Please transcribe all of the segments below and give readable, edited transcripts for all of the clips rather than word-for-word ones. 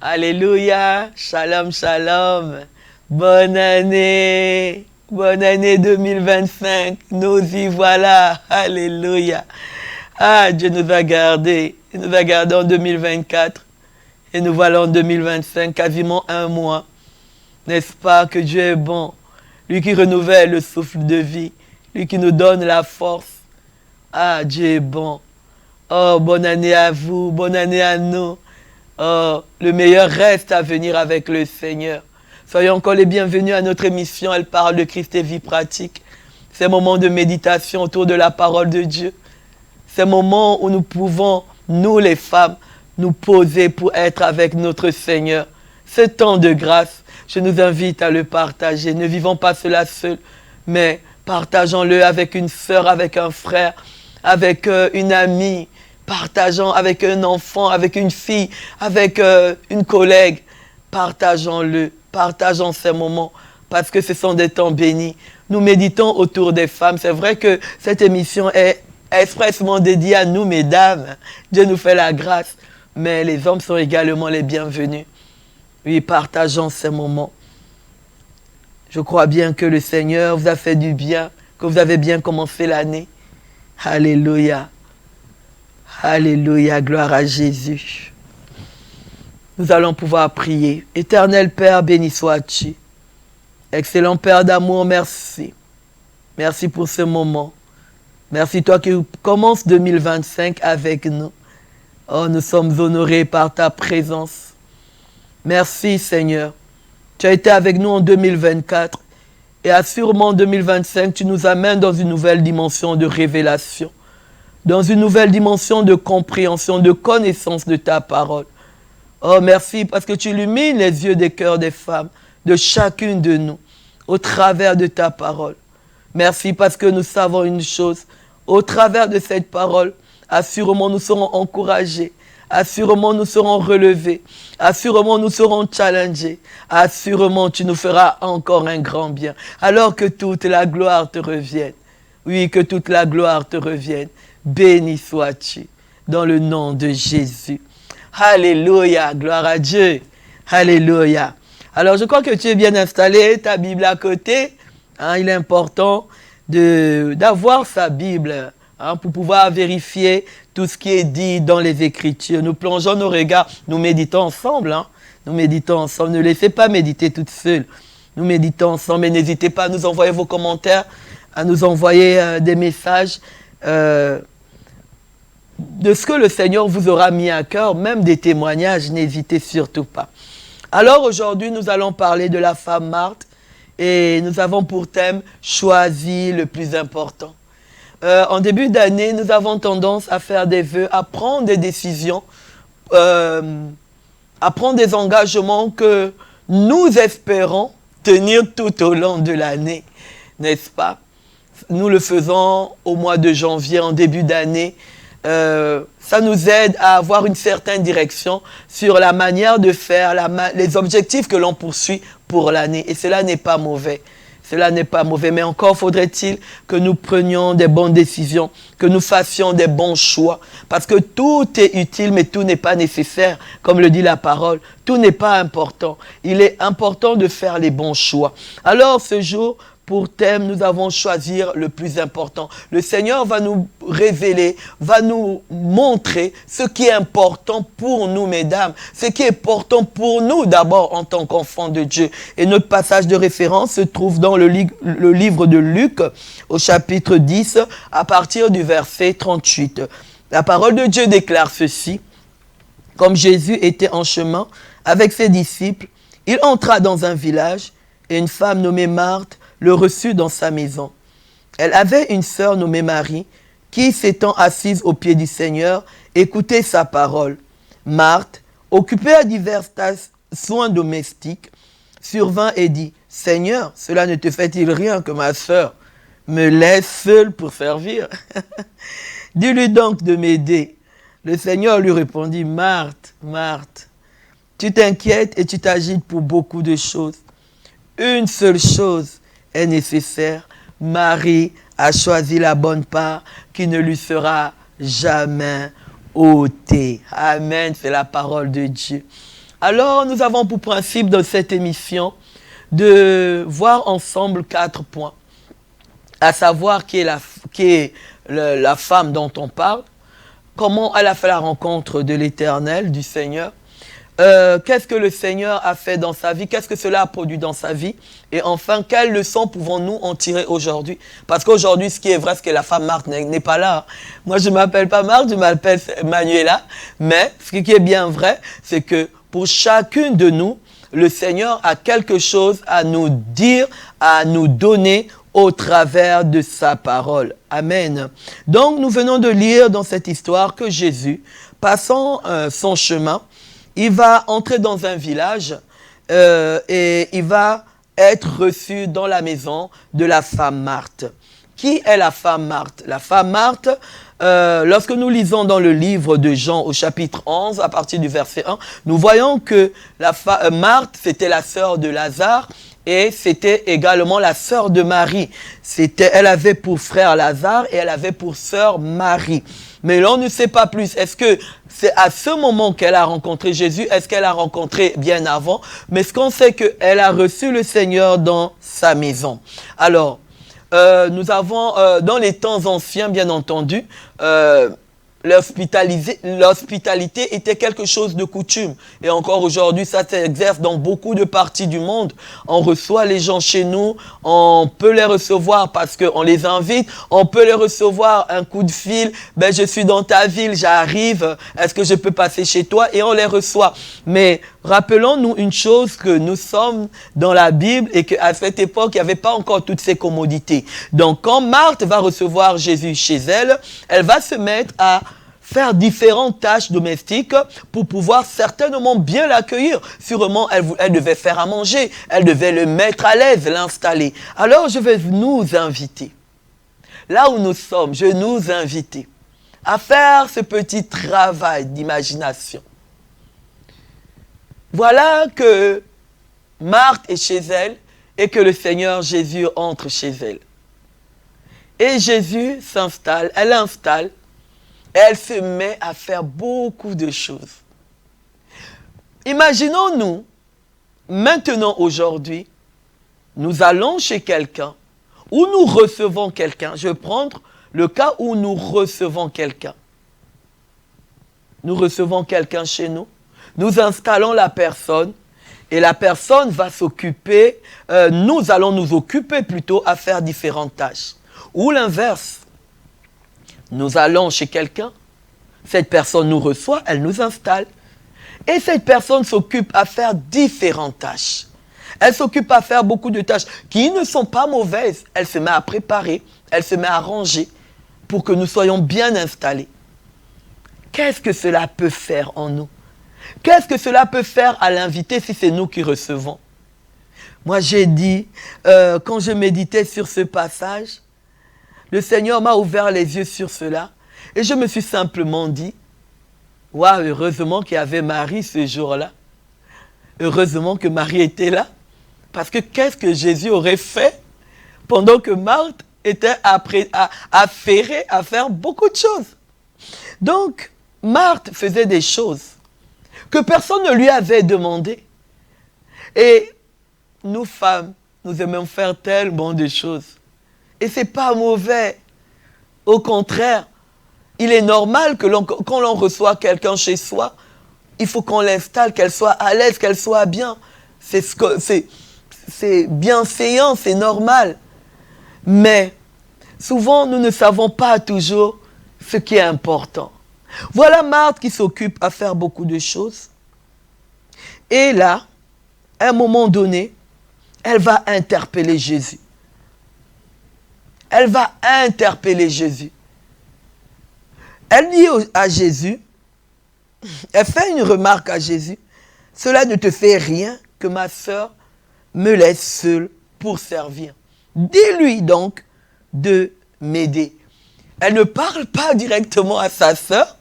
Alléluia. Shalom, shalom. Bonne année. Bonne année 2025. Nous y voilà. Alléluia. Ah, Dieu nous a gardés. Il nous a gardés en 2024. Et nous voilà en 2025, quasiment un mois. N'est-ce pas que Dieu est bon? Lui qui renouvelle le souffle de vie. Lui qui nous donne la force. Ah, Dieu est bon. Oh, bonne année à vous. Bonne année à nous. Oh, le meilleur reste à venir avec le Seigneur. Soyons encore les bienvenus à notre émission. Elle parle de Christ et vie pratique. Ces moments de méditation autour de la parole de Dieu. Ces moments où nous pouvons, nous les femmes, nous poser pour être avec notre Seigneur. Ce temps de grâce, je nous invite à le partager. Ne vivons pas cela seul, mais partageons-le avec une sœur, avec un frère, avec une amie. Partageons avec un enfant, avec une fille, avec une collègue. Partageons-le, partageons ces moments, parce que ce sont des temps bénis. Nous méditons autour des femmes. C'est vrai que cette émission est expressement dédiée à nous, mesdames. Dieu nous fait la grâce, mais les hommes sont également les bienvenus. Oui, partageons ces moments. Je crois bien que le Seigneur vous a fait du bien, que vous avez bien commencé l'année. Alléluia. Alléluia, gloire à Jésus. Nous allons pouvoir prier. Éternel Père, béni sois-tu. Excellent Père d'amour, merci. Merci pour ce moment. Merci toi qui commences 2025 avec nous. Oh, nous sommes honorés par ta présence. Merci Seigneur. Tu as été avec nous en 2024 et assurément en 2025, tu nous amènes dans une nouvelle dimension de révélation. Dans une nouvelle dimension de compréhension, de connaissance de ta parole. Oh, merci parce que tu illumines les yeux des cœurs des femmes, de chacune de nous, au travers de ta parole. Merci parce que nous savons une chose, au travers de cette parole, assurément nous serons encouragés, assurément nous serons relevés, assurément nous serons challengés, assurément tu nous feras encore un grand bien, alors que toute la gloire te revienne. Oui, que toute la gloire te revienne. Béni sois-tu dans le nom de Jésus. Alléluia, gloire à Dieu. Alléluia. Alors, je crois que tu es bien installé, ta Bible à côté. Hein, il est important d'avoir sa Bible pour pouvoir vérifier tout ce qui est dit dans les Écritures. Nous plongeons nos regards, nous méditons ensemble. Nous méditons ensemble. Ne laissez pas méditer toute seule. Nous méditons ensemble, mais n'hésitez pas à nous envoyer vos commentaires, à nous envoyer des messages de ce que le Seigneur vous aura mis à cœur, même des témoignages, n'hésitez surtout pas. Alors aujourd'hui, nous allons parler de la femme Marthe et nous avons pour thème choisi le plus important. En début d'année, nous avons tendance à faire des vœux, à prendre des décisions, à prendre des engagements que nous espérons tenir tout au long de l'année, n'est-ce pas? Nous le faisons au mois de janvier, en début d'année. Ça nous aide à avoir une certaine direction sur la manière de faire, les objectifs que l'on poursuit pour l'année. Et cela n'est pas mauvais. Cela n'est pas mauvais. Mais encore faudrait-il que nous prenions des bonnes décisions, que nous fassions des bons choix. Parce que tout est utile, mais tout n'est pas nécessaire. Comme le dit la parole, tout n'est pas important. Il est important de faire les bons choix. Alors ce jour, pour thème, nous avons choisi le plus important. Le Seigneur va nous révéler, va nous montrer ce qui est important pour nous, mesdames. Ce qui est important pour nous d'abord en tant qu'enfants de Dieu. Et notre passage de référence se trouve dans le livre de Luc, au chapitre 10, à partir du verset 38. La parole de Dieu déclare ceci. Comme Jésus était en chemin avec ses disciples, il entra dans un village et une femme nommée Marthe le reçut dans sa maison. Elle avait une sœur nommée Marie, qui, s'étant assise aux pieds du Seigneur, écoutait sa parole. Marthe, occupée à divers soins domestiques, survint et dit, « Seigneur, cela ne te fait-il rien que ma sœur me laisse seule pour servir? Dis-lui donc de m'aider. » Le Seigneur lui répondit, « Marthe, Marthe, tu t'inquiètes et tu t'agites pour beaucoup de choses. Une seule chose est nécessaire. Marie a choisi la bonne part qui ne lui sera jamais ôtée. » Amen, c'est la parole de Dieu. Alors, nous avons pour principe dans cette émission de voir ensemble 4 points, à savoir qui est la femme dont on parle, comment elle a fait la rencontre de l'Éternel, du Seigneur, qu'est-ce que le Seigneur a fait dans sa vie, qu'est-ce que cela a produit dans sa vie, et enfin, quelles leçons pouvons-nous en tirer aujourd'hui? Parce qu'aujourd'hui, ce qui est vrai, c'est que la femme Marthe n'est pas là. Moi, je ne m'appelle pas Marthe, je m'appelle Manuela, mais ce qui est bien vrai, c'est que pour chacune de nous, le Seigneur a quelque chose à nous dire, à nous donner au travers de sa parole. Amen. Donc, nous venons de lire dans cette histoire que Jésus, passant son chemin, il va entrer dans un village et il va être reçu dans la maison de la femme Marthe. Qui est la femme Marthe? La femme Marthe, lorsque nous lisons dans le livre de Jean au chapitre 11, à partir du verset 1, nous voyons que Marthe, c'était la sœur de Lazare et c'était également la sœur de Marie. Elle avait pour frère Lazare et elle avait pour sœur Marie. Mais l'on ne sait pas plus. Est-ce que c'est à ce moment qu'elle a rencontré Jésus? Est-ce qu'elle a rencontré bien avant? Mais ce qu'on sait, qu'elle a reçu le Seigneur dans sa maison. Alors, nous avons, dans les temps anciens, bien entendu, l'hospitalité était quelque chose de coutume. Et encore aujourd'hui, ça s'exerce dans beaucoup de parties du monde. On reçoit les gens chez nous, on peut les recevoir parce qu'on les invite, on peut les recevoir un coup de fil, ben je suis dans ta ville, j'arrive, est-ce que je peux passer chez toi? Et on les reçoit. Mais rappelons-nous une chose, que nous sommes dans la Bible et qu'à cette époque, il n'y avait pas encore toutes ces commodités. Donc quand Marthe va recevoir Jésus chez elle, elle va se mettre à faire différentes tâches domestiques pour pouvoir certainement bien l'accueillir. Sûrement, elle devait faire à manger, elle devait le mettre à l'aise, l'installer. Alors, je vais nous inviter, là où nous sommes, je vais nous inviter à faire ce petit travail d'imagination. Voilà que Marthe est chez elle et que le Seigneur Jésus entre chez elle. Et Jésus s'installe, elle installe, et elle se met à faire beaucoup de choses. Imaginons-nous, maintenant, aujourd'hui, nous allons chez quelqu'un, ou nous recevons quelqu'un. Je vais prendre le cas où nous recevons quelqu'un. Nous recevons quelqu'un chez nous, nous installons la personne, et la personne va s'occuper, nous allons nous occuper plutôt à faire différentes tâches. Ou l'inverse. Nous allons chez quelqu'un, cette personne nous reçoit, elle nous installe. Et cette personne s'occupe à faire différentes tâches. Elle s'occupe à faire beaucoup de tâches qui ne sont pas mauvaises. Elle se met à préparer, elle se met à ranger pour que nous soyons bien installés. Qu'est-ce que cela peut faire en nous? Qu'est-ce que cela peut faire à l'invité si c'est nous qui recevons? Moi, j'ai dit, quand je méditais sur ce passage, le Seigneur m'a ouvert les yeux sur cela et je me suis simplement dit, waouh, heureusement qu'il y avait Marie ce jour-là. Heureusement que Marie était là. Parce que qu'est-ce que Jésus aurait fait pendant que Marthe était affairée à faire beaucoup de choses? Donc, Marthe faisait des choses que personne ne lui avait demandé. Et nous femmes, nous aimons faire tellement de choses. Et ce n'est pas mauvais. Au contraire, il est normal que quand l'on reçoit quelqu'un chez soi, il faut qu'on l'installe, qu'elle soit à l'aise, qu'elle soit bien. C'est bienséant, c'est normal. Mais souvent, nous ne savons pas toujours ce qui est important. Voilà Marthe qui s'occupe à faire beaucoup de choses. Et là, à un moment donné, elle va interpeller Jésus. Elle va interpeller Jésus. Elle dit à Jésus, elle fait une remarque à Jésus, « Cela ne te fait rien que ma sœur me laisse seule pour servir. Dis-lui donc de m'aider. » Elle ne parle pas directement à sa sœur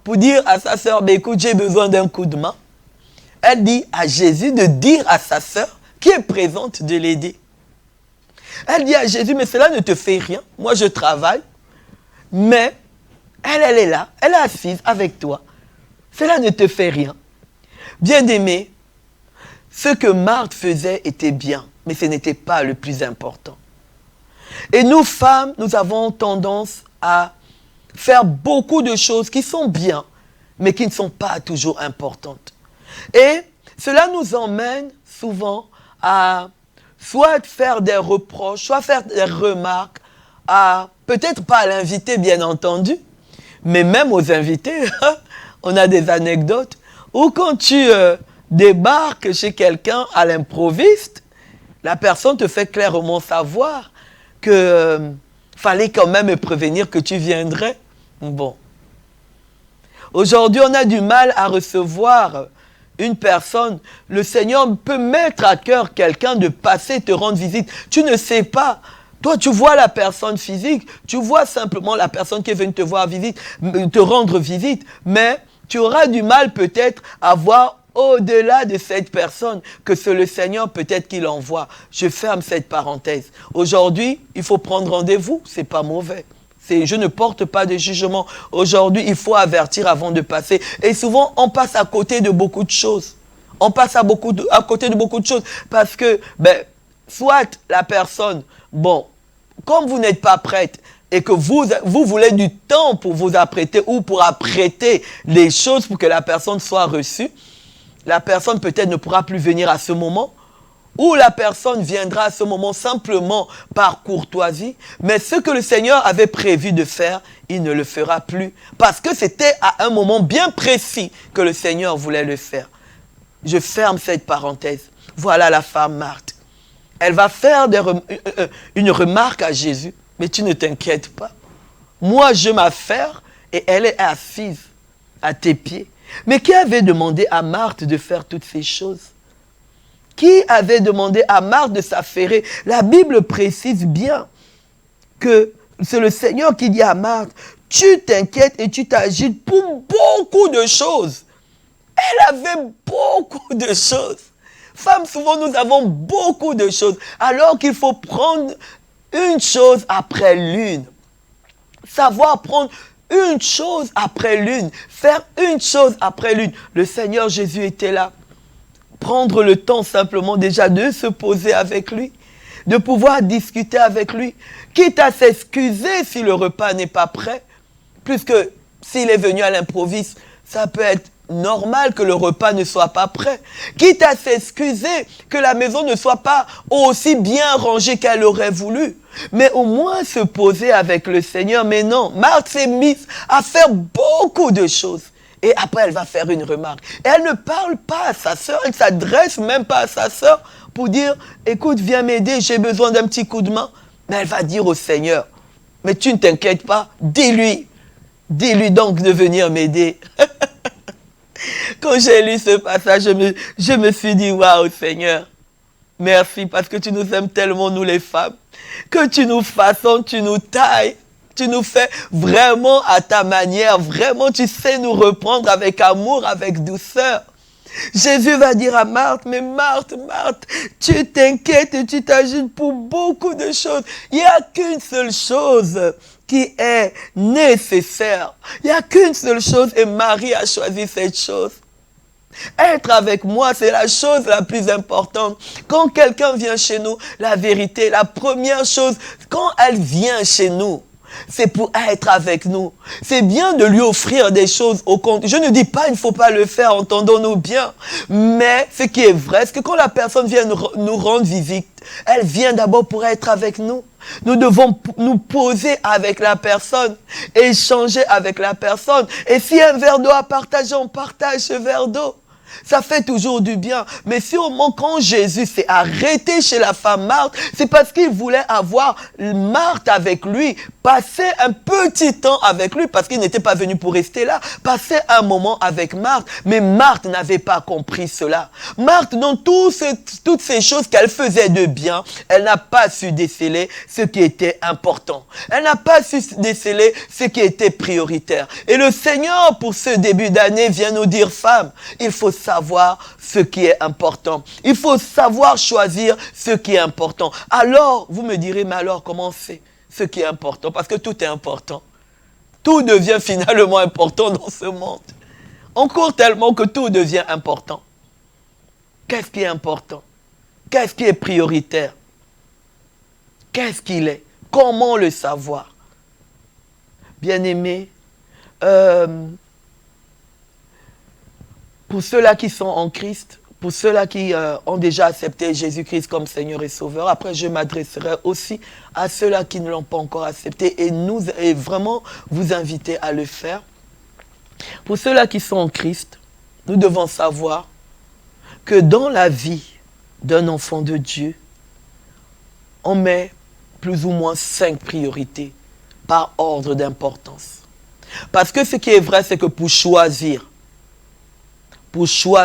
pour dire à sa sœur, « Écoute, j'ai besoin d'un coup de main. » Elle dit à Jésus de dire à sa sœur qui est présente de l'aider. Elle dit à Jésus, mais cela ne te fait rien. Moi, je travaille. Mais elle est là. Elle est assise avec toi. Cela ne te fait rien. Bien-aimés, ce que Marthe faisait était bien, mais ce n'était pas le plus important. Et nous, femmes, nous avons tendance à faire beaucoup de choses qui sont bien, mais qui ne sont pas toujours importantes. Et cela nous emmène souvent à soit faire des reproches, soit faire des remarques, à peut-être pas à l'invité, bien entendu, mais même aux invités, on a des anecdotes, où quand tu débarques chez quelqu'un à l'improviste, la personne te fait clairement savoir que fallait quand même me prévenir que tu viendrais. Bon. Aujourd'hui, on a du mal à recevoir une personne. Le Seigneur peut mettre à cœur quelqu'un de passer, te rendre visite. Tu ne sais pas. Toi, tu vois la personne physique. Tu vois simplement la personne qui est venue te voir visite, te rendre visite. Mais tu auras du mal peut-être à voir au-delà de cette personne que c'est le Seigneur peut-être qui l'envoie. Je ferme cette parenthèse. Aujourd'hui, il faut prendre rendez-vous. C'est pas mauvais. Je ne porte pas de jugement. Aujourd'hui, il faut avertir avant de passer. Et souvent, on passe à côté de beaucoup de choses. On passe à côté de beaucoup de choses. Parce que, soit la personne, bon, comme vous n'êtes pas prête et que vous voulez du temps pour vous apprêter ou pour apprêter les choses pour que la personne soit reçue, la personne peut-être ne pourra plus venir à ce moment. Ou la personne viendra à ce moment simplement par courtoisie, mais ce que le Seigneur avait prévu de faire, il ne le fera plus. Parce que c'était à un moment bien précis que le Seigneur voulait le faire. Je ferme cette parenthèse. Voilà la femme Marthe. Elle va faire une remarque à Jésus, mais tu ne t'inquiètes pas. Moi, je m'affaire et elle est assise à tes pieds. Mais qui avait demandé à Marthe de faire toutes ces choses ? Qui avait demandé à Marthe de s'affairer? La Bible précise bien que c'est le Seigneur qui dit à Marthe, tu t'inquiètes et tu t'agites pour beaucoup de choses. Elle avait beaucoup de choses. Femmes, souvent nous avons beaucoup de choses, alors qu'il faut prendre une chose après l'une. Savoir prendre une chose après l'une, faire une chose après l'une. Le Seigneur Jésus était là. Prendre le temps simplement déjà de se poser avec lui, de pouvoir discuter avec lui, quitte à s'excuser si le repas n'est pas prêt, puisque s'il est venu à l'improviste, ça peut être normal que le repas ne soit pas prêt, quitte à s'excuser que la maison ne soit pas aussi bien rangée qu'elle aurait voulu, mais au moins se poser avec le Seigneur. Mais non, Marthe s'est mise à faire beaucoup de choses. Et après, elle va faire une remarque. Et elle ne parle pas à sa sœur, elle ne s'adresse même pas à sa sœur pour dire, écoute, viens m'aider, j'ai besoin d'un petit coup de main. Mais elle va dire au Seigneur, mais tu ne t'inquiètes pas, dis-lui donc de venir m'aider. Quand j'ai lu ce passage, je me suis dit, waouh Seigneur, merci parce que tu nous aimes tellement, nous les femmes, que tu nous façonnes, tu nous tailles. Tu nous fais vraiment à ta manière, vraiment tu sais nous reprendre avec amour, avec douceur. Jésus va dire à Marthe, mais Marthe, tu t'inquiètes et tu t'agites pour beaucoup de choses. Il n'y a qu'une seule chose qui est nécessaire. Il n'y a qu'une seule chose et Marie a choisi cette chose. Être avec moi, c'est la chose la plus importante. Quand quelqu'un vient chez nous, la vérité, la première chose, quand elle vient chez nous, c'est pour être avec nous. C'est bien de lui offrir des choses au compte. Je ne dis pas, il ne faut pas le faire, entendons-nous bien. Mais ce qui est vrai, c'est que quand la personne vient nous rendre visite, elle vient d'abord pour être avec nous. Nous devons nous poser avec la personne, échanger avec la personne. Et si un verre d'eau à partager, on partage ce verre d'eau. Ça fait toujours du bien. Mais si au moment quand Jésus s'est arrêté chez la femme Marthe, c'est parce qu'il voulait avoir Marthe avec lui, passer un petit temps avec lui, parce qu'il n'était pas venu pour rester là, passer un moment avec Marthe. Mais Marthe n'avait pas compris cela. Marthe, dans toutes ces choses qu'elle faisait de bien, elle n'a pas su déceler ce qui était important. Elle n'a pas su déceler ce qui était prioritaire. Et le Seigneur, pour ce début d'année, vient nous dire, femme, il faut savoir ce qui est important. Il faut savoir choisir ce qui est important. Alors, vous me direz, mais alors, comment c'est ce qui est important? Parce que tout est important. Tout devient finalement important dans ce monde. On court tellement que tout devient important. Qu'est-ce qui est important? Qu'est-ce qui est prioritaire? Qu'est-ce qu'il est? Comment le savoir? Bien-aimés, pour ceux-là qui sont en Christ, pour ceux-là qui ont déjà accepté Jésus-Christ comme Seigneur et Sauveur, après je m'adresserai aussi à ceux-là qui ne l'ont pas encore accepté et vraiment vous inviter à le faire. Pour ceux-là qui sont en Christ, nous devons savoir que dans la vie d'un enfant de Dieu, on met plus ou moins 5 priorités par ordre d'importance. Parce que ce qui est vrai, c'est que pour choisir,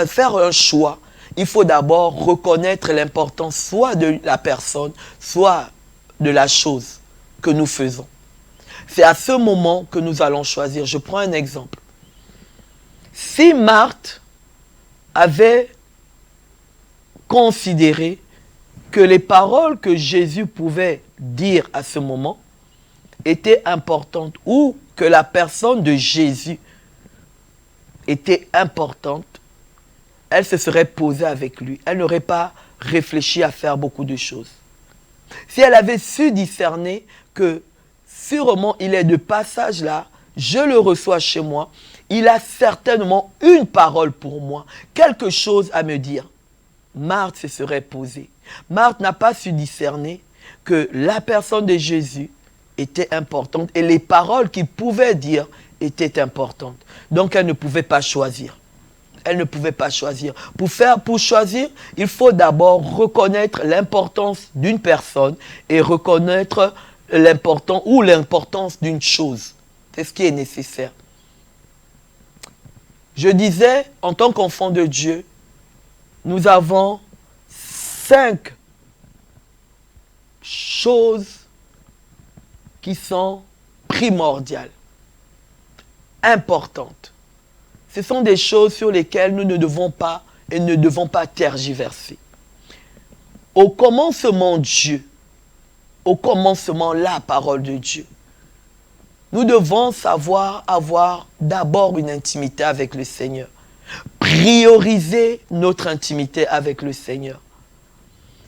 faire un choix, il faut d'abord reconnaître l'importance soit de la personne, soit de la chose que nous faisons. C'est à ce moment que nous allons choisir. Je prends un exemple. Si Marthe avait considéré que les paroles que Jésus pouvait dire à ce moment étaient importantes ou que la personne de Jésus était importante, elle se serait posée avec lui. Elle n'aurait pas réfléchi à faire beaucoup de choses. Si elle avait su discerner que sûrement il est de passage là, je le reçois chez moi, il a certainement une parole pour moi, quelque chose à me dire. Marthe se serait posée. Marthe n'a pas su discerner que la personne de Jésus était importante et les paroles qu'il pouvait dire étaient importantes. Donc elle ne pouvait pas choisir. Elle ne pouvait pas choisir. Pour choisir, il faut d'abord reconnaître l'importance d'une personne et reconnaître l'importance d'une chose. C'est ce qui est nécessaire. Je disais, en tant qu'enfant de Dieu, nous avons 5 choses qui sont primordiales, importantes. Ce sont des choses sur lesquelles nous ne devons pas et ne devons pas tergiverser. Au commencement Dieu, au commencement la parole de Dieu, nous devons savoir avoir d'abord une intimité avec le Seigneur. Prioriser notre intimité avec le Seigneur.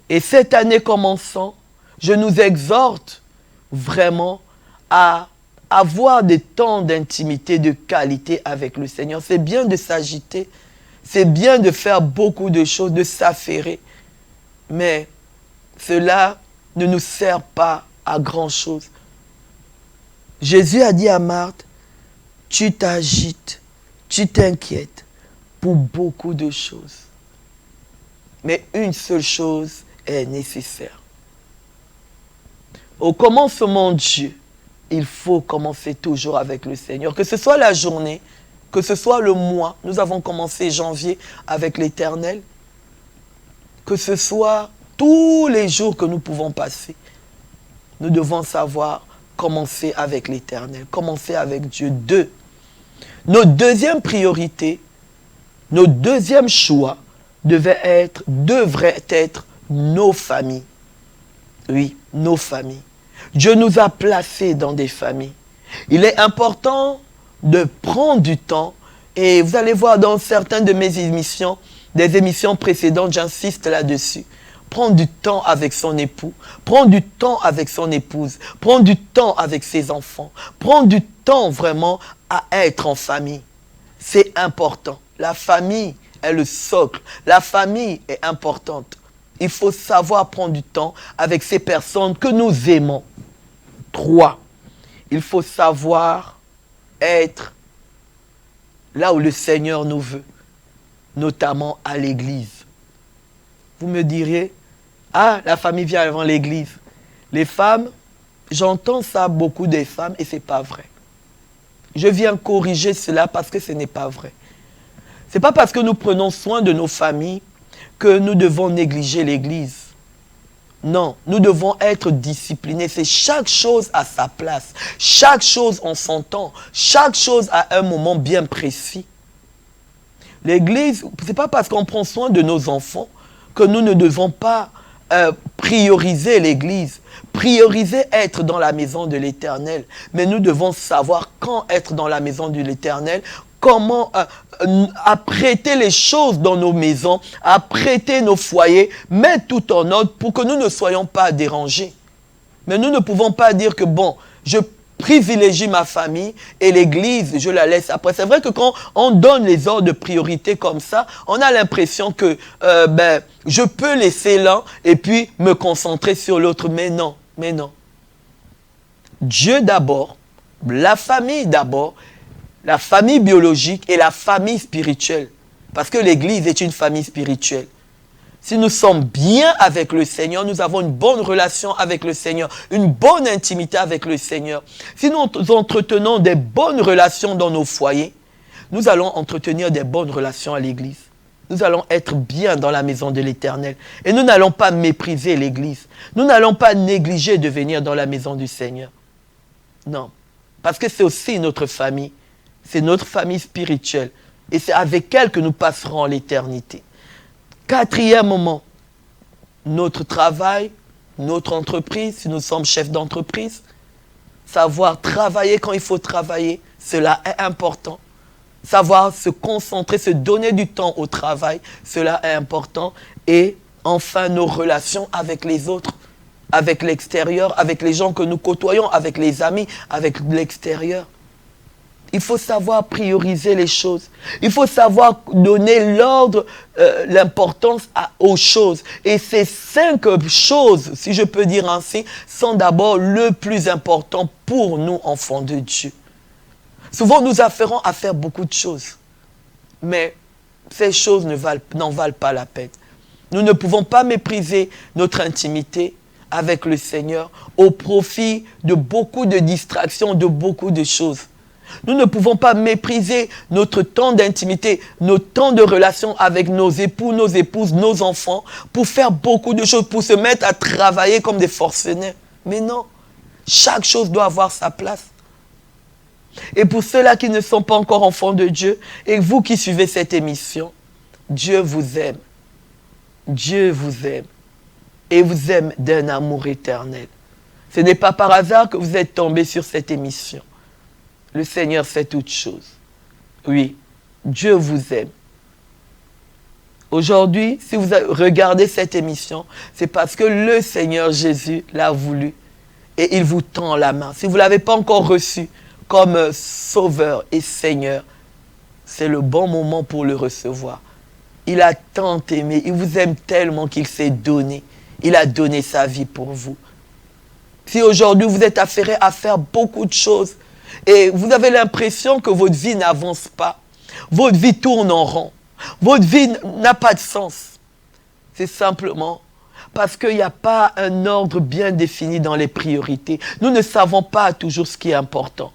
Et cette année commençant, je nous exhorte vraiment à avoir des temps d'intimité, de qualité avec le Seigneur. C'est bien de s'agiter, c'est bien de faire beaucoup de choses, de s'affairer. Mais cela ne nous sert pas à grand-chose. Jésus a dit à Marthe, tu t'agites, tu t'inquiètes pour beaucoup de choses. Mais une seule chose est nécessaire. Au commencement de Dieu, il faut commencer toujours avec le Seigneur. Que ce soit la journée, que ce soit le mois. Nous avons commencé janvier avec l'Éternel. Que ce soit tous les jours que nous pouvons passer. Nous devons savoir commencer avec l'Éternel, commencer avec Dieu. 2. Notre deuxième priorité, notre deuxième choix devrait être nos familles. Oui, nos familles. Dieu nous a placés dans des familles. Il est important de prendre du temps, et vous allez voir dans certaines de mes émissions, des émissions précédentes, j'insiste là-dessus. Prendre du temps avec son époux, prendre du temps avec son épouse, prendre du temps avec ses enfants, prendre du temps vraiment à être en famille. C'est important. La famille est le socle. La famille est importante. Il faut savoir prendre du temps avec ces personnes que nous aimons. 3. Il faut savoir être là où le Seigneur nous veut, notamment à l'église. Vous me diriez, ah, la famille vient avant l'église. Les femmes, j'entends ça beaucoup des femmes et ce n'est pas vrai. Je viens corriger cela parce que ce n'est pas vrai. Ce n'est pas parce que nous prenons soin de nos familles que nous devons négliger l'église. Non, nous devons être disciplinés. C'est chaque chose à sa place. Chaque chose en son temps. Chaque chose à un moment bien précis. L'église, ce n'est pas parce qu'on prend soin de nos enfants que nous ne devons pas prioriser l'église. Prioriser être dans la maison de l'Éternel. Mais nous devons savoir quand être dans la maison de l'Éternel, comment apprêter les choses dans nos maisons, apprêter nos foyers, mettre tout en ordre pour que nous ne soyons pas dérangés. Mais nous ne pouvons pas dire que bon, je privilégie ma famille et l'église, je la laisse après. C'est vrai que quand on donne les ordres de priorité comme ça, on a l'impression que je peux laisser l'un et puis me concentrer sur l'autre. Mais non, mais non. Dieu d'abord, la famille d'abord, la famille biologique et la famille spirituelle. Parce que l'église est une famille spirituelle. Si nous sommes bien avec le Seigneur, nous avons une bonne relation avec le Seigneur, une bonne intimité avec le Seigneur. Si nous entretenons des bonnes relations dans nos foyers, nous allons entretenir des bonnes relations à l'église. Nous allons être bien dans la maison de l'Éternel. Et nous n'allons pas mépriser l'église. Nous n'allons pas négliger de venir dans la maison du Seigneur. Non, parce que c'est aussi notre famille. C'est notre famille spirituelle. Et c'est avec elle que nous passerons l'éternité. Quatrième moment, notre travail, notre entreprise, si nous sommes chefs d'entreprise, savoir travailler quand il faut travailler, cela est important. Savoir se concentrer, se donner du temps au travail, cela est important. Et enfin, nos relations avec les autres, avec l'extérieur, avec les gens que nous côtoyons, avec les amis, avec l'extérieur. Il faut savoir prioriser les choses. Il faut savoir donner l'ordre, l'importance aux choses. Et ces 5 choses, si je peux dire ainsi, sont d'abord le plus important pour nous, enfants de Dieu. Souvent, nous affairons à faire beaucoup de choses. Mais ces choses n'en valent pas la peine. Nous ne pouvons pas mépriser notre intimité avec le Seigneur au profit de beaucoup de distractions, de beaucoup de choses. Nous ne pouvons pas mépriser notre temps d'intimité, notre temps de relation avec nos époux, nos épouses, nos enfants, pour faire beaucoup de choses, pour se mettre à travailler comme des forcenés. Mais non, chaque chose doit avoir sa place. Et pour ceux-là qui ne sont pas encore enfants de Dieu, et vous qui suivez cette émission, Dieu vous aime. Dieu vous aime. Et vous aime d'un amour éternel. Ce n'est pas par hasard que vous êtes tombés sur cette émission. Le Seigneur fait toutes choses. Oui, Dieu vous aime. Aujourd'hui, si vous regardez cette émission, c'est parce que le Seigneur Jésus l'a voulu et il vous tend la main. Si vous ne l'avez pas encore reçu comme Sauveur et Seigneur, c'est le bon moment pour le recevoir. Il a tant aimé, il vous aime tellement qu'il s'est donné. Il a donné sa vie pour vous. Si aujourd'hui vous êtes affairé à faire beaucoup de choses, et vous avez l'impression que votre vie n'avance pas. Votre vie tourne en rond. Votre vie n'a pas de sens. C'est simplement parce qu'il n'y a pas un ordre bien défini dans les priorités. Nous ne savons pas toujours ce qui est important.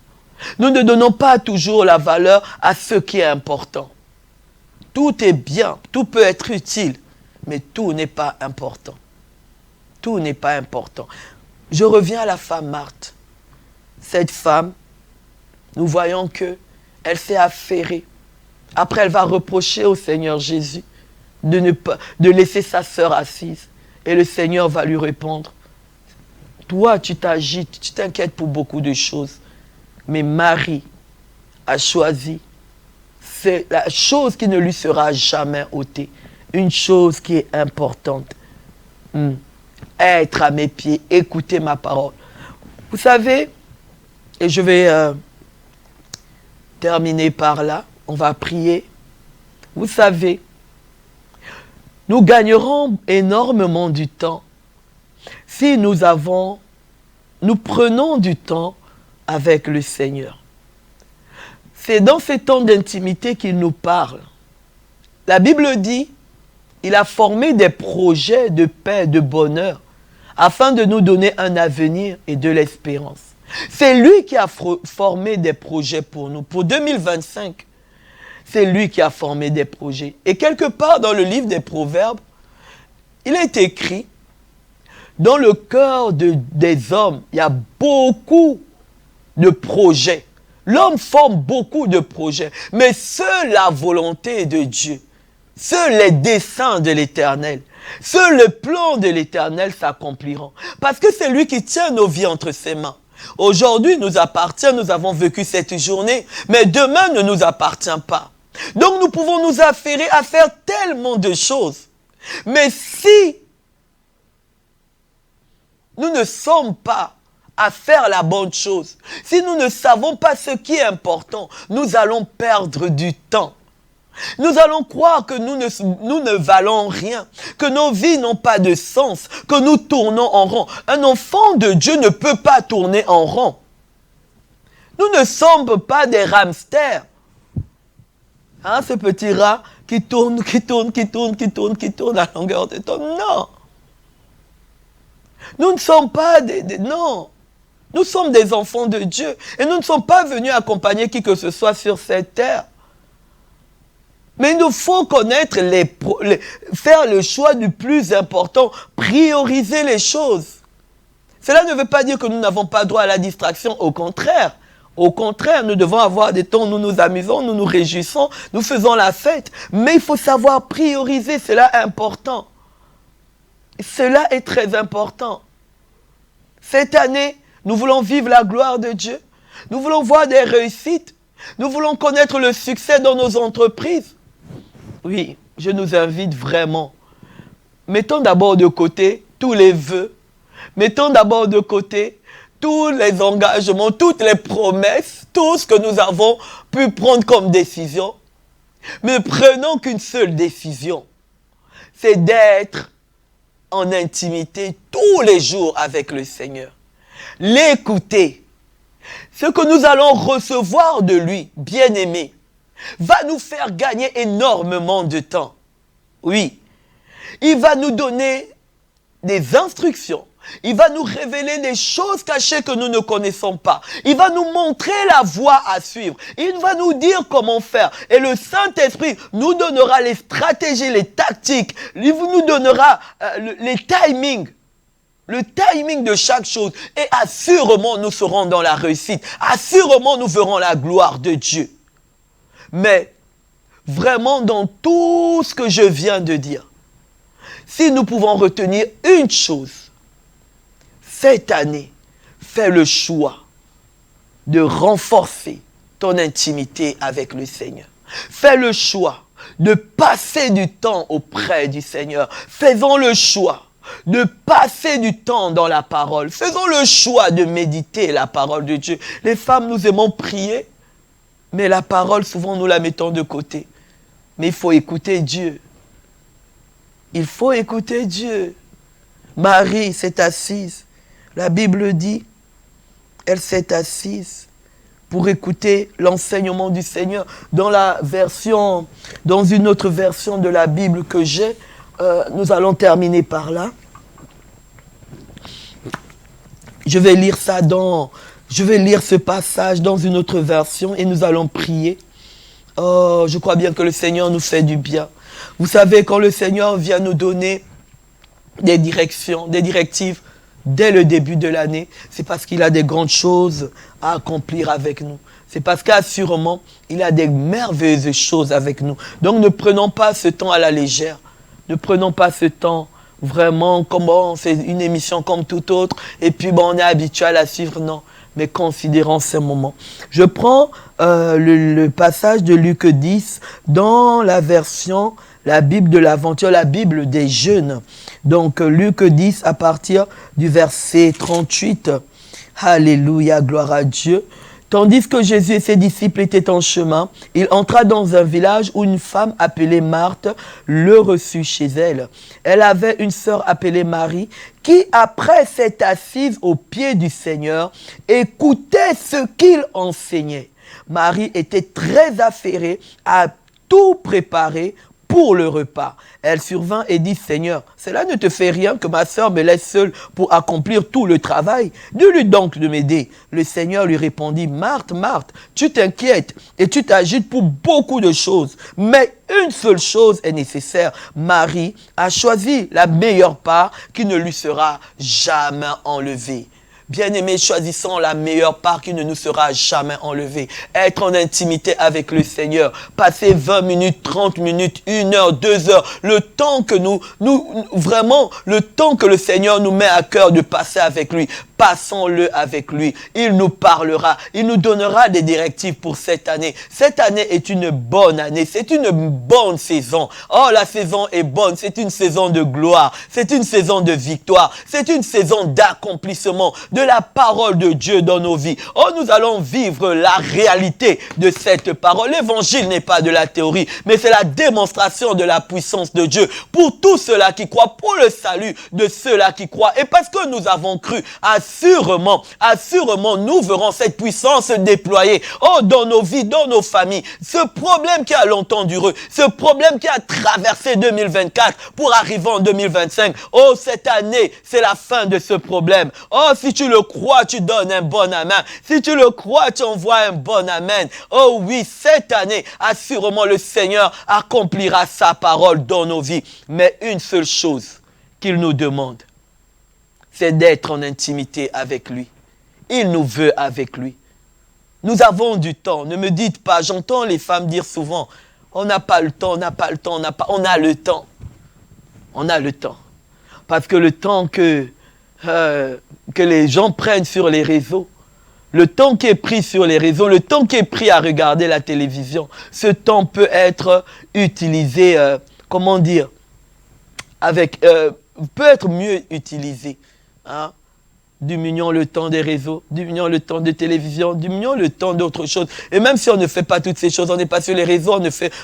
Nous ne donnons pas toujours la valeur à ce qui est important. Tout est bien, tout peut être utile, mais tout n'est pas important. Tout n'est pas important. Je reviens à la femme Marthe. Cette femme, nous voyons qu'elle s'est affairée. Après, elle va reprocher au Seigneur Jésus de laisser sa sœur assise. Et le Seigneur va lui répondre, toi, tu t'agites, tu t'inquiètes pour beaucoup de choses. Mais Marie a choisi, c'est la chose qui ne lui sera jamais ôtée. Une chose qui est importante. Être à mes pieds, écouter ma parole. Vous savez, et je vais terminer par là, on va prier. Vous savez, nous gagnerons énormément du temps si nous prenons du temps avec le Seigneur. C'est dans ces temps d'intimité qu'il nous parle. La Bible dit, il a formé des projets de paix, de bonheur, afin de nous donner un avenir et de l'espérance. C'est lui qui a formé des projets pour nous. Pour 2025, c'est lui qui a formé des projets. Et quelque part dans le livre des Proverbes, il est écrit, dans le cœur des hommes, il y a beaucoup de projets. L'homme forme beaucoup de projets, mais seule la volonté de Dieu, seuls les desseins de l'Éternel, seul le plan de l'Éternel s'accompliront. Parce que c'est lui qui tient nos vies entre ses mains. Aujourd'hui nous appartient, nous avons vécu cette journée, mais demain ne nous appartient pas. Donc nous pouvons nous affairer à faire tellement de choses. Mais si nous ne sommes pas à faire la bonne chose, si nous ne savons pas ce qui est important, nous allons perdre du temps. Nous allons croire que nous ne valons rien, que nos vies n'ont pas de sens, que nous tournons en rond. Un enfant de Dieu ne peut pas tourner en rond. Nous ne sommes pas des hamsters. Hein, ce petit rat qui tourne à longueur de temps. Non. Nous ne sommes pas non. Nous sommes des enfants de Dieu. Et nous ne sommes pas venus accompagner qui que ce soit sur cette terre. Mais il nous faut connaître faire le choix du plus important, prioriser les choses. Cela ne veut pas dire que nous n'avons pas droit à la distraction, au contraire. Au contraire, nous devons avoir des temps où nous nous amusons, nous nous réjouissons, nous faisons la fête. Mais il faut savoir prioriser, cela est important. Cela est très important. Cette année, nous voulons vivre la gloire de Dieu. Nous voulons voir des réussites. Nous voulons connaître le succès dans nos entreprises. Oui, je nous invite vraiment. Mettons d'abord de côté tous les vœux. Mettons d'abord de côté tous les engagements, toutes les promesses, tout ce que nous avons pu prendre comme décision. Mais prenons qu'une seule décision. C'est d'être en intimité tous les jours avec le Seigneur. L'écouter. Ce que nous allons recevoir de lui, bien-aimé, va nous faire gagner énormément de temps. Oui. Il va nous donner des instructions. Il va nous révéler des choses cachées que nous ne connaissons pas. Il va nous montrer la voie à suivre. Il va nous dire comment faire. Et le Saint-Esprit nous donnera les stratégies, les tactiques. Il nous donnera les timings. Le timing de chaque chose. Et assurément, nous serons dans la réussite. Assurément, nous verrons la gloire de Dieu. Mais, vraiment, dans tout ce que je viens de dire, si nous pouvons retenir une chose, cette année, fais le choix de renforcer ton intimité avec le Seigneur. Fais le choix de passer du temps auprès du Seigneur. Faisons le choix de passer du temps dans la parole. Faisons le choix de méditer la parole de Dieu. Les femmes, nous aimons prier, mais la parole, souvent, nous la mettons de côté. Mais il faut écouter Dieu. Il faut écouter Dieu. Marie s'est assise. La Bible dit, elle s'est assise pour écouter l'enseignement du Seigneur. Dans une autre version de la Bible que j'ai, nous allons terminer par là. Je vais lire ce passage dans une autre version et nous allons prier. Oh, je crois bien que le Seigneur nous fait du bien. Vous savez, quand le Seigneur vient nous donner des directions, des directives, dès le début de l'année, c'est parce qu'il a des grandes choses à accomplir avec nous. C'est parce qu'assurément, il a des merveilleuses choses avec nous. Donc ne prenons pas ce temps à la légère. Ne prenons pas ce temps vraiment comme c'est une émission comme toute autre. Et puis on est habitué à la suivre. Non, mais considérons ces moments. Je prends le passage de Luc 10 dans la version, la Bible de l'aventure, la Bible des jeunes. Donc, Luc 10 à partir du verset 38. Alléluia, gloire à Dieu. Tandis que Jésus et ses disciples étaient en chemin, il entra dans un village où une femme appelée Marthe le reçut chez elle. Elle avait une sœur appelée Marie qui, après s'être assise aux pieds du Seigneur, écoutait ce qu'il enseignait. Marie était très affairée à tout préparer pour le repas. Elle survint et dit, Seigneur, cela ne te fait rien que ma sœur me laisse seule pour accomplir tout le travail. Dis-lui donc de m'aider. Le Seigneur lui répondit, Marthe, Marthe, tu t'inquiètes et tu t'agites pour beaucoup de choses. Mais une seule chose est nécessaire. Marie a choisi la meilleure part qui ne lui sera jamais enlevée. Bien-aimés, choisissons la meilleure part qui ne nous sera jamais enlevée. Être en intimité avec le Seigneur. Passer 20 minutes, 30 minutes, 1 heure, 2 heures. Le temps que vraiment, le temps que le Seigneur nous met à cœur de passer avec lui. passons-le avec lui. Il nous parlera, il nous donnera des directives pour cette année. Cette année est une bonne année, c'est une bonne saison. Oh, la saison est bonne, c'est une saison de gloire, c'est une saison de victoire, c'est une saison d'accomplissement de la parole de Dieu dans nos vies. Oh, nous allons vivre la réalité de cette parole. L'évangile n'est pas de la théorie, mais c'est la démonstration de la puissance de Dieu pour tous ceux-là qui croient, pour le salut de ceux-là qui croient. Et parce que nous avons cru, assurément, nous verrons cette puissance se déployer, oh, dans nos vies, dans nos familles. Ce problème qui a longtemps duré, ce problème qui a traversé 2024 pour arriver en 2025, oh, cette année, c'est la fin de ce problème. Oh, si tu le crois, tu donnes un bon amen. Si tu le crois, tu envoies un bon amen. Oh oui, cette année, assurément, le Seigneur accomplira sa parole dans nos vies. Mais une seule chose qu'il nous demande, c'est d'être en intimité avec lui. Il nous veut avec lui. Nous avons du temps. Ne me dites pas, j'entends les femmes dire souvent, on n'a pas le temps, on n'a pas le temps, on a le temps. On a le temps. Parce que le temps que les gens prennent sur les réseaux, le temps qui est pris sur les réseaux, le temps qui est pris à regarder la télévision, ce temps peut être utilisé, comment dire, peut être mieux utilisé. Hein? Diminuons le temps des réseaux, diminuons le temps de télévision, diminuons le temps d'autres choses. Et même si on ne fait pas toutes ces choses, on n'est pas sur les réseaux,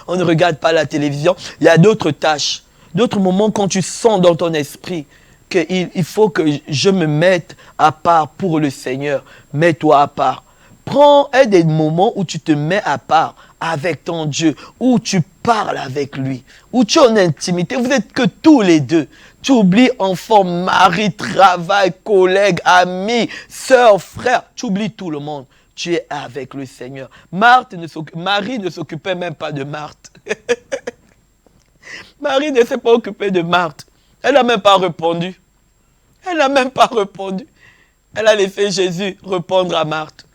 on ne regarde pas la télévision, il y a d'autres tâches, d'autres moments quand tu sens dans ton esprit qu'il faut que je me mette à part pour le Seigneur. Mets-toi à part. Prends des moments où tu te mets à part avec ton Dieu, où tu parles avec lui, où tu es en intimité. Vous n'êtes que tous les deux. Tu oublies enfant, mari, travail, collègue, ami, soeur, frère. Tu oublies tout le monde. Tu es avec le Seigneur. Marie ne s'occupait même pas de Marthe. Marie ne s'est pas occupée de Marthe. Elle n'a même pas répondu. Elle n'a même pas répondu. Elle a laissé Jésus répondre à Marthe.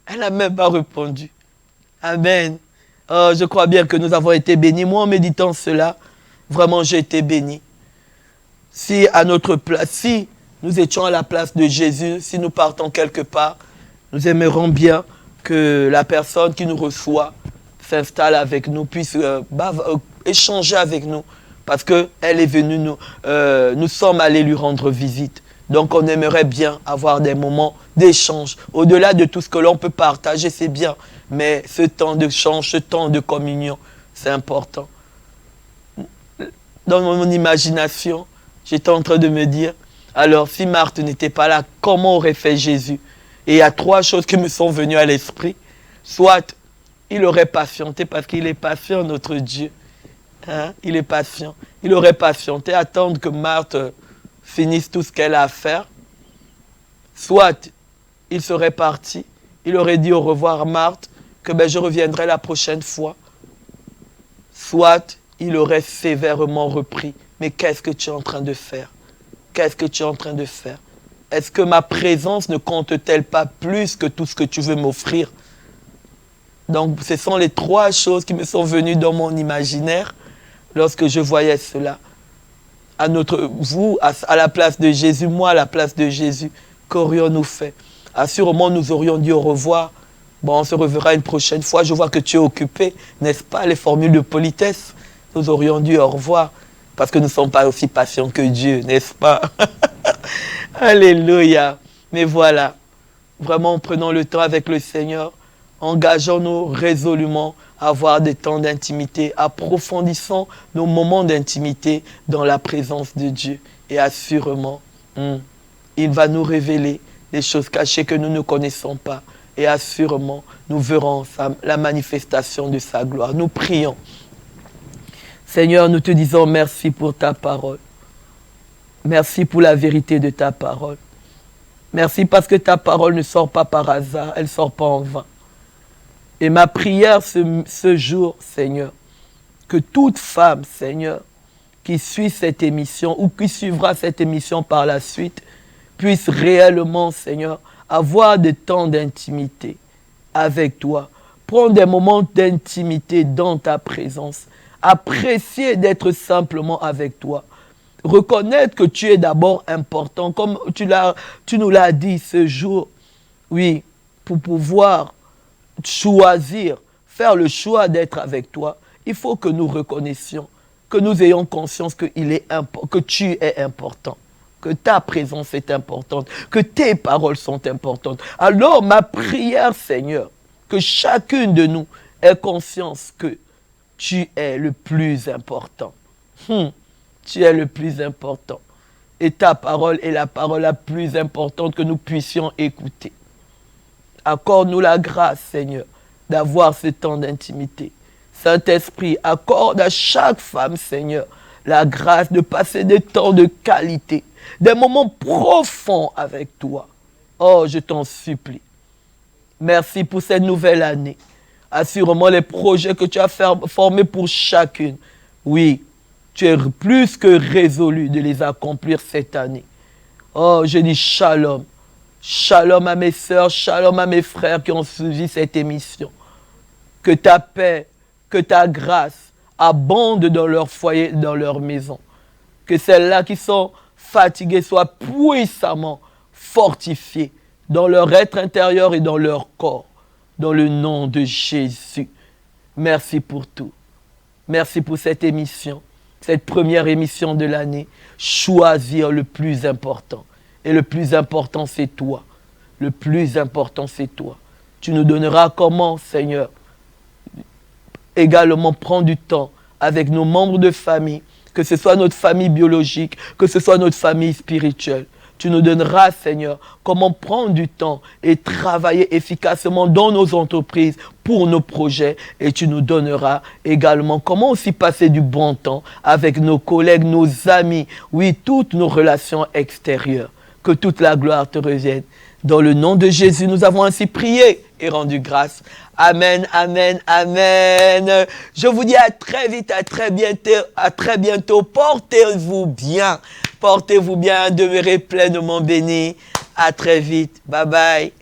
Elle n'a même pas répondu. Amen. Oh, je crois bien que nous avons été bénis. Moi, en méditant cela, vraiment, j'ai été béni. Si à notre place, si nous étions à la place de Jésus, si nous partons quelque part, nous aimerions bien que la personne qui nous reçoit s'installe avec nous, puisse échanger avec nous. Parce qu'elle est venue, nous sommes allés lui rendre visite. Donc on aimerait bien avoir des moments d'échange. Au-delà de tout ce que l'on peut partager, c'est bien. Mais ce temps d'échange, ce temps de communion, c'est important. Dans mon imagination, j'étais en train de me dire, alors si Marthe n'était pas là, comment aurait fait Jésus? Et il y a trois choses qui me sont venues à l'esprit. Soit il aurait patienté, parce qu'il est patient, notre Dieu. Hein? Il est patient. Il aurait patienté, attendre que Marthe finisse tout ce qu'elle a à faire. Soit il serait parti, il aurait dit au revoir à Marthe, que je reviendrai la prochaine fois. Soit il aurait sévèrement repris. Mais qu'est-ce que tu es en train de faire? Qu'est-ce que tu es en train de faire? Est-ce que ma présence ne compte-t-elle pas plus que tout ce que tu veux m'offrir? Donc, ce sont les trois choses qui me sont venues dans mon imaginaire lorsque je voyais cela. Vous, à la place de Jésus, moi à la place de Jésus, qu'aurions-nous fait? Assurément, nous aurions dit au revoir. Bon, on se reverra une prochaine fois. Je vois que tu es occupé, n'est-ce pas? Les formules de politesse, nous aurions dit au revoir. Parce que nous ne sommes pas aussi patients que Dieu, n'est-ce pas? Alléluia. Mais voilà, vraiment prenons le temps avec le Seigneur. Engageons-nous résolument à avoir des temps d'intimité. Approfondissons nos moments d'intimité dans la présence de Dieu. Et assurément, il va nous révéler des choses cachées que nous ne connaissons pas. Et assurément, nous verrons la manifestation de sa gloire. Nous prions. Seigneur, nous te disons merci pour ta parole. Merci pour la vérité de ta parole. Merci parce que ta parole ne sort pas par hasard, elle ne sort pas en vain. Et ma prière ce jour, Seigneur, que toute femme, Seigneur, qui suit cette émission ou qui suivra cette émission par la suite, puisse réellement, Seigneur, avoir des temps d'intimité avec toi. Prendre des moments d'intimité dans ta présence. Apprécier d'être simplement avec toi. reconnaître que tu es d'abord important, comme tu nous l'as dit ce jour. Oui, pour pouvoir choisir, faire le choix d'être avec toi, il faut que nous reconnaissions, que nous ayons conscience que tu es important, que ta présence est importante, que tes paroles sont importantes. Alors ma prière, Seigneur, que chacune de nous ait conscience que tu es le plus important. Tu es le plus important. Et ta parole est la parole la plus importante que nous puissions écouter. Accorde-nous la grâce, Seigneur, d'avoir ce temps d'intimité. Saint-Esprit, accorde à chaque femme, Seigneur, la grâce de passer des temps de qualité, des moments profonds avec toi. Oh, je t'en supplie. Merci pour cette nouvelle année. Assurément les projets que tu as formés pour chacune. Oui, tu es plus que résolu de les accomplir cette année. Oh, je dis shalom. Shalom à mes sœurs, shalom à mes frères qui ont suivi cette émission. Que ta paix, que ta grâce abonde dans leur foyer, dans leur maison. Que celles-là qui sont fatiguées soient puissamment fortifiées dans leur être intérieur et dans leur corps. Dans le nom de Jésus. Merci pour tout. Merci pour cette émission, cette première émission de l'année. Choisir le plus important. Et le plus important, c'est toi. Le plus important, c'est toi. Tu nous donneras comment, Seigneur, également prendre du temps avec nos membres de famille, que ce soit notre famille biologique, que ce soit notre famille spirituelle. Tu nous donneras, Seigneur, comment prendre du temps et travailler efficacement dans nos entreprises pour nos projets. Et tu nous donneras également comment aussi passer du bon temps avec nos collègues, nos amis, oui, toutes nos relations extérieures. Que toute la gloire te revienne. Dans le nom de Jésus, nous avons ainsi prié et rendu grâce. Amen, amen, amen. Je vous dis à très vite, à très bientôt. Portez-vous bien. Portez-vous bien, demeurez pleinement bénis. À très vite. Bye bye.